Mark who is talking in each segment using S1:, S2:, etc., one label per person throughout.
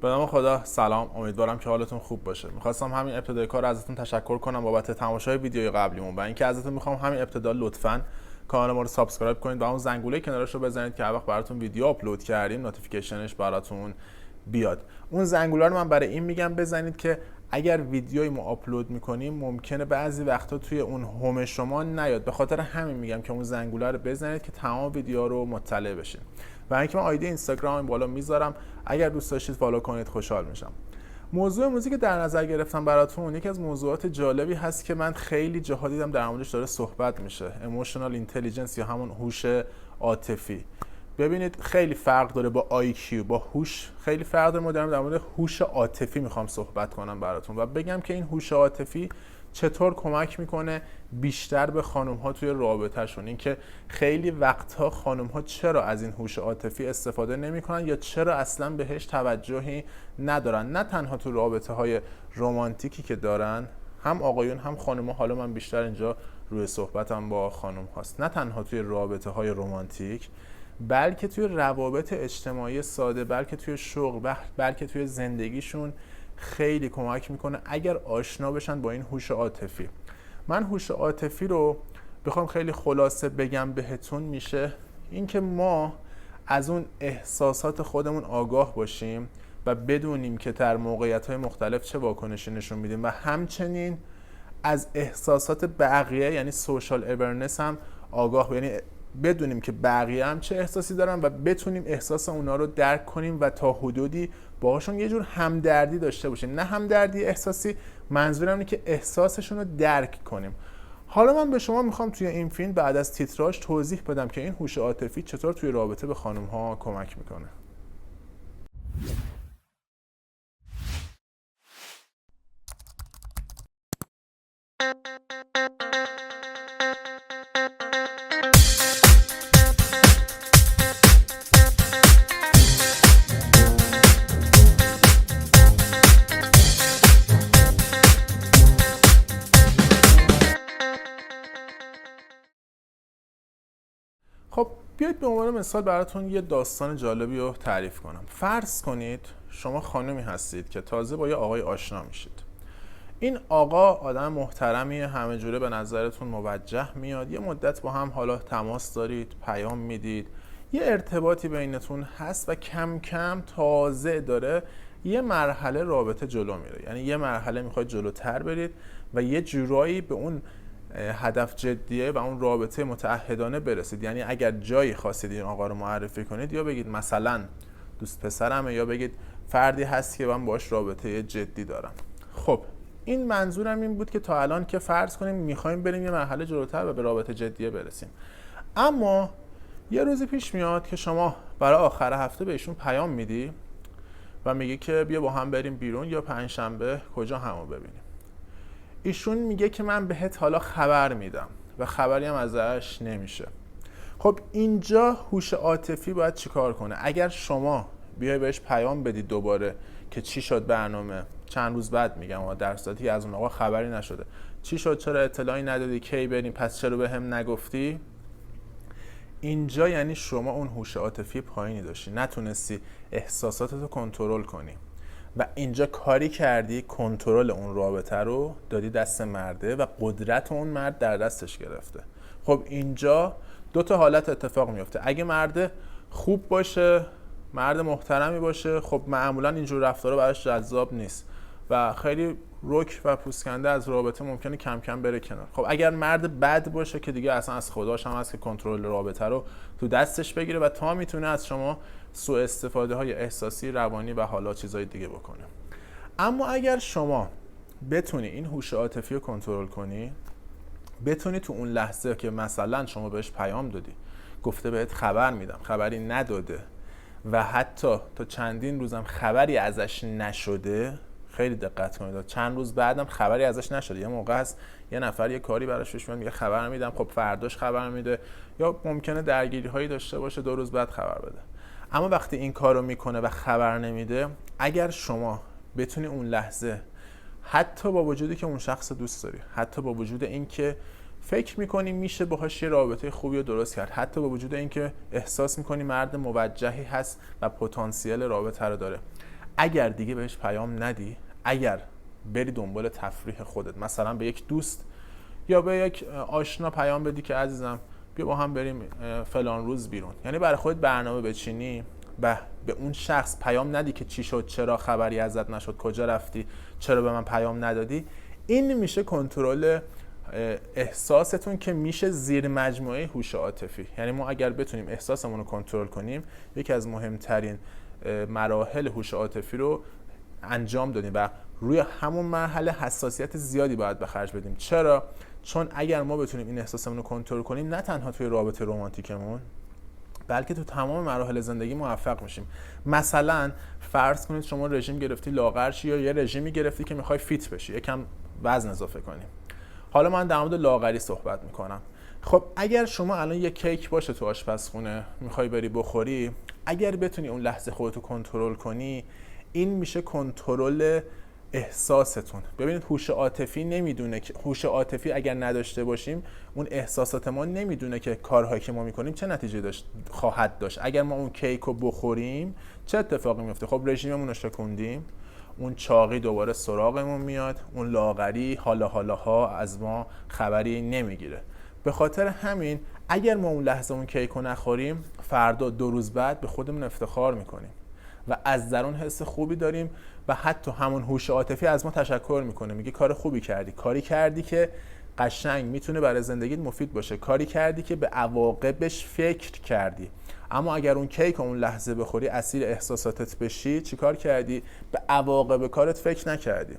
S1: به نام خدا. سلام، امیدوارم که حالتون خوب باشه. میخواستم همین ابتدای کار ازتون تشکر کنم بابت تماشای ویدیوی قبلیمون و اینکه ازتون میخوام همین ابتدا لطفاً کانال ما رو سابسکرایب کنید و اون زنگوله کنارش رو بزنید که هر وقت براتون ویدیو آپلود کردیم نوتیفیکیشنش براتون بیاد. اون زنگوله رو من برای این میگم بزنید که اگر ویدیویی ما آپلود میکنیم ممکنه بعضی وقتا توی اون هوم شما نیاد، به خاطر همین میگم که اون زنگوله رو بزنید که تمام ویدیوها رو مطلع بشین. و اینکه من آیدی اینستاگرام این بالا میذارم، اگر دوست داشتید فالو کنید خوشحال میشم. موضوع امروزی که در نظر گرفتم براتون یکی از موضوعات جالبی هست که من خیلی جاها دیدم در موردش داره صحبت میشه، ایموشنال اینتلیجنس یا همون هوش عاطفی. ببینید خیلی فرق داره با IQ، با هوش خیلی فرق داره. ما در مورد هوش عاطفی میخوام صحبت کنم براتون و بگم که این هوش عاطفی چطور کمک میکنه بیشتر به خانم ها توی رابطهشون. اینکه خیلی وقتها خانم ها چرا از این هوش عاطفی استفاده نمیکنن یا چرا اصلا بهش توجهی ندارن، نه تنها تو رابطه های رمانتیکی که دارن، هم آقایون هم خانم ها. حالا من بیشتر اینجا روی صحبتم با خانم هاست، نه تنها توی رابطه های رمانتیک بلکه توی روابط اجتماعی ساده، بلکه توی شغل، بلکه توی زندگیشون خیلی کمک میکنه اگر آشنا بشن با این هوش عاطفی. من هوش عاطفی رو بخوام خیلی خلاصه بگم بهتون، میشه اینکه ما از اون احساسات خودمون آگاه باشیم و بدونیم که در موقعیت‌های مختلف چه واکنشی نشون میدیم و همچنین از احساسات بقیه یعنی سوشال اورننس هم آگاه، یعنی بدونیم که بقیه هم چه احساسی دارن و بتونیم احساس اونا رو درک کنیم و تا حدودی باهاشون یه جور همدردی داشته باشیم. نه همدردی احساسی، منظورم اینه که احساسشون رو درک کنیم. حالا من به شما میخوام توی این فیلم بعد از تیتراژ توضیح بدم که این هوش عاطفی چطور توی رابطه به خانم ها کمک میکنه. خب بیایید به عنوان مثال براتون یه داستان جالبی رو تعریف کنم. فرض کنید شما خانمی هستید که تازه با یه آقای آشنا میشید. این آقا آدم محترمیه، همه جوره به نظرتون موجه میاد، یه مدت با هم حالا تماس دارید، پیام میدید، یه ارتباطی بینتون هست و کم کم تازه داره یه مرحله رابطه جلو میره، یعنی یه مرحله میخواید جلوتر برید و یه جورایی به اون هدف جدیه و اون رابطه متعهدانه برسید. یعنی اگر جایی خواستید این آقا رو معرفی کنید، یا بگید مثلا دوست پسرمه، یا بگید فردی هست که من باش رابطه جدی دارم. خب این منظورم این بود که تا الان که فرض کنیم میخوایم بریم یه مرحله جلوتر و به رابطه جدیه برسیم، اما یه روزی پیش میاد که شما برای آخر هفته بهشون پیام میدی و میگی که بیا با هم بریم بیرون یا پنجشنبه کجا همو ببینیم. ایشون میگه که من بهت حالا خبر میدم و خبری هم ازش نمیشه. خب اینجا هوش عاطفی باید چیکار کنه؟ اگر شما بیای بهش پیام بدید دوباره که چی شد برنامه، چند روز بعد میگم در صورتی که از اون آقا خبری نشده، چی شد، چرا اطلاعی ندادی، کی بریم، پس چرا به هم نگفتی، اینجا یعنی شما اون هوش عاطفی پایینی داشتی، نتونستی احساساتتو کنترل کنی و اینجا کاری کردی کنترل اون رابطه رو دادی دست مرده و قدرت اون مرد در دستش گرفته. خب اینجا دو تا حالت اتفاق میفته. اگه مرد خوب باشه، مرد محترمی باشه، خب معمولا اینجور رفتارا براش جذاب نیست و خیلی رک و پوسکنده از رابطه ممکنه کم کم بره کنار. خب اگر مرد بد باشه که دیگه اصلا از خداش هم هست که کنترل رابطه رو تو دستش بگیره و تا میتونه از شما سوء استفاده های احساسی، روانی و حالا چیزای دیگه بکنه. اما اگر شما بتونی این هوش عاطفی رو کنترل کنی، بتونی تو اون لحظه که مثلا شما بهش پیام دادی، گفته بهت خبر میدم، خبری نداده و حتی تا چندین روزم خبری ازش نشده، خیلی دقت کنید، چند روز بعدم خبری ازش نشده. یه موقع هست یه نفر یه کاری براش پیش میاد میگه خبر میدم، خب فرداش خبر میده، یا ممکنه درگیری هایی داشته باشه 2 روز بعد خبر بده. اما وقتی این کارو میکنه و خبر نمیده، اگر شما بتونی اون لحظه، حتی با وجودی که اون شخص دوست داری، حتی با وجود اینکه فکر میکنی میشه باهاش یه رابطه خوبی رو درست کرد، حتی با وجود اینکه احساس میکنی مرد موجهی هست و پتانسیل رابطه رو داره، اگر دیگه بهش پیام ندی، اگر بری دنبال تفریح خودت، مثلا به یک دوست یا به یک آشنا پیام بدی که عزیزم بیا با هم بریم فلان روز بیرون، یعنی برای خودت برنامه بچینی و به اون شخص پیام ندی که چی شد، چرا خبری ازت نشد، کجا رفتی، چرا به من پیام ندادی، این میشه کنترل احساستون که میشه زیر مجموعه هوش عاطفی. یعنی ما اگر بتونیم احساسمون رو کنترل کنیم، یکی از مهمترین مراحل هوش عاطفی رو انجام دادیم و روی همون مرحله حساسیت زیادی باید به خرج بدیم. چرا؟ چون اگر ما بتونیم این احساسمون رو کنترل کنیم، نه تنها توی رابطه رمانتیکمون بلکه تو تمام مراحل زندگی موفق میشیم. مثلا فرض کنید شما رژیم گرفتی لاغر شی، یا یه رژیمی گرفتی که میخوای فیت بشی، یکم وزن اضافه کنی. حالا من در مورد لاغری صحبت میکنم. خب اگر شما الان یه کیک باشه تو آشپزخونه میخوای بری بخوری، اگر بتونی اون لحظه خودتو کنترل کنی، این میشه کنترل احساستون. ببینید هوش عاطفی نمیدونه که هوش عاطفی اگر نداشته باشیم، اون احساسات ما نمیدونه که کارهایی که ما میکنیم چه نتیجه خواهد داشت. اگر ما اون کیک رو بخوریم چه اتفاقی میفته؟ خب رژیممون رو شکوندیم، اون چاقی دوباره سراغمون میاد، اون لاغری حالا از ما خبری نمیگیره. به خاطر همین اگر ما اون لحظه اون کیک رو نخوریم، فردا 2 روز بعد به خودمون افتخار میکنیم و از درون حس خوبی داریم و حتی همون هوش عاطفی از ما تشکر میکنه، میگه کار خوبی کردی، کاری کردی که قشنگ میتونه برای زندگیت مفید باشه، کاری کردی که به عواقبش فکر کردی. اما اگر اون کیک اون لحظه بخوری، اسیر احساساتت بشی، چیکار کردی؟ به عواقب کارت فکر نکردی.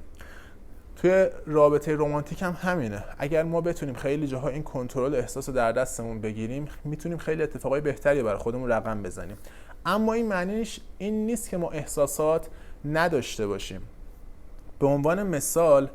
S1: توی رابطه رمانتیک هم همینه. اگر ما بتونیم خیلی جاها این کنترل احساس رو در دستمون بگیریم، میتونیم خیلی اتفاقای بهتری برای خودمون رقم بزنیم. اما این معنیش این نیست که ما احساسات نداشته باشیم. به عنوان مثال،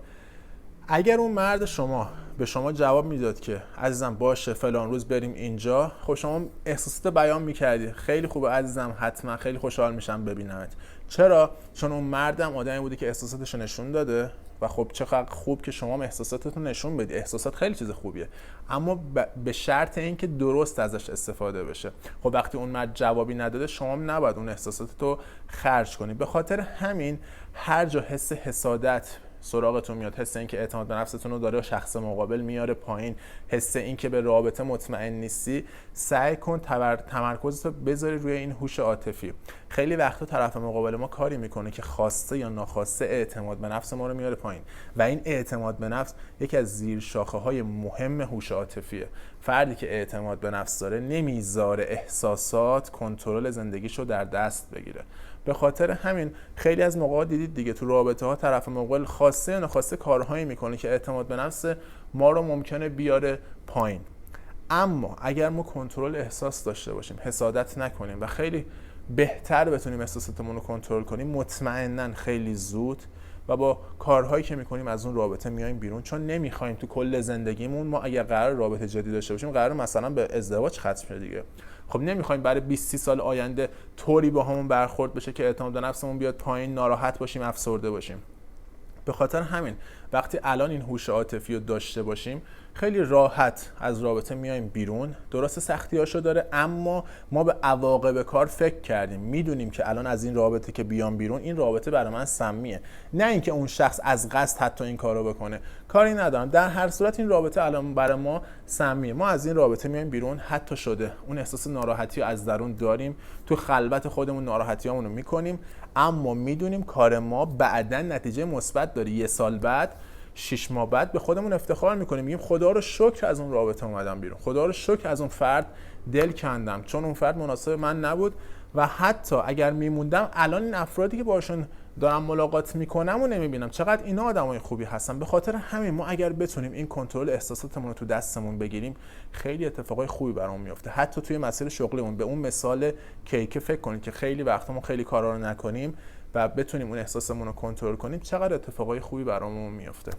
S1: اگر اون مرد شما به شما جواب میداد که عزیزم باشه فلان روز بریم اینجا، خب شما احساسات بیان میکردی، خیلی خوبه عزیزم، حتما خیلی خوشحال میشم ببینمت. چرا؟ چون اون مردم آدمی بودی که احساساتش نشون داده و خب چقدر خوب که شما احساساتتون نشون بدی. احساسات خیلی چیز خوبیه، اما به شرط اینکه درست ازش استفاده بشه. خب وقتی اون مرد جوابی نداده، شما نباید اون احساساتتو خرج کنی. به خاطر همین هر جا حس حسادت سراغتون میاد، حس این که اعتماد به نفستون رو داره شخص مقابل میاره پایین، حس این که به رابطه مطمئن نیستی، سعی کن تمرکزتو بذاری روی این هوش عاطفی. خیلی وقتا طرف مقابل ما کاری میکنه که خواسته یا ناخواسته اعتماد به نفس ما رو میاره پایین و این اعتماد به نفس یکی از زیر شاخه های مهم هوش عاطفیه. فردی که اعتماد به نفس داره نمیذاره احساسات کنترل زندگیشو در دست بگیره. به خاطر همین خیلی از موقعات دیدید دیگه تو رابطه ها طرف مقابل خواسته یا ناخواسته کارهایی میکنه که اعتماد به نفس ما رو ممکنه بیاره پایین. اما اگر ما کنترل احساس داشته باشیم، حسادت نکنیم و خیلی بهتر بتونیم احساساتمون رو کنترل کنیم، مطمئناً خیلی زود و با کارهایی که میکنیم از اون رابطه میایم بیرون. چون نمیخوایم تو کل زندگیمون، ما اگر قرار رابطه جدی داشته باشیم، قرار مثلا به ازدواج ختم شه دیگه، خب نمیخوایم برای 20-30 سال آینده طوری با همون برخورد بشه که اعتماد به نفسمون بیاد پایین، ناراحت باشیم، افسرده باشیم. به خاطر همین وقتی الان این هوش عاطفی رو داشته باشیم، خیلی راحت از رابطه میایم بیرون. درست سختیاشو داره، اما ما به عواقب کار فکر کردیم، میدونیم که الان از این رابطه که بیام بیرون، این رابطه برای من سمیه. نه اینکه اون شخص از قصد حتی این کارو بکنه، کاری ندارم، در هر صورت این رابطه الان برای ما سمیه. ما از این رابطه میایم بیرون، حتی شده اون احساس ناراحتی رو از درون داریم، تو خلوت خودمون ناراحتیامون رو میکنیم، اما میدونیم کار ما بعداً نتیجه مثبت داره. 1 سال بعد، 6 ماه بعد به خودمون افتخار میکنیم، میگیم خدا رو شکر از اون رابطه اومدم بیرون، خدا رو شکر از اون فرد دل کندم، چون اون فرد مناسب من نبود و حتی اگر میموندم الان این افرادی که باشون دارم ملاقات میکنم و نمیبینم، چقدر اینا آدمای خوبی هستن. به خاطر همین ما اگر بتونیم این کنترل احساساتمون رو تو دستمون بگیریم، خیلی اتفاقای خوبی برامون میفته. حتی توی مسیر شغلیمون، به اون مثال کیک فکر کنید که خیلی وقتا ما خیلی کارا رو نکنیم و بتونیم اون احساسمون رو کنترل کنیم، چقدر اتفاقای خوبی برامون میفته.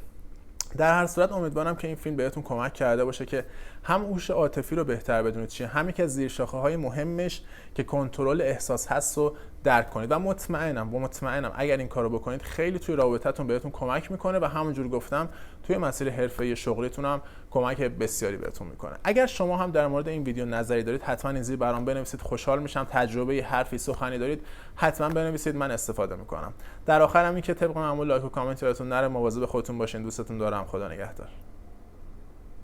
S1: در هر صورت امیدوارم که این فیلم بهتون کمک کرده باشه که هم هوش عاطفی رو بهتر بدونید چیه، هم یک از زیر شاخه‌های مهمش که کنترل احساس هست رو درک کنید و مطمئنم اگر این کارو بکنید خیلی توی رابطتون بهتون کمک میکنه و همونجور گفتم توی مسیر حرفه‌ای شغلیتون هم کمک بسیاری بهتون میکنه. اگر شما هم در مورد این ویدیو نظری دارید حتما این زیر برام بنویسید، خوشحال میشم. تجربه حرفی سخنی دارید حتما بنویسید، من استفاده میکنم. در آخرم این که طبق معمول لایک و کامنت یادتون نره. مواظب خودتون باشین. دوستتون دارم. خدا نگهدار.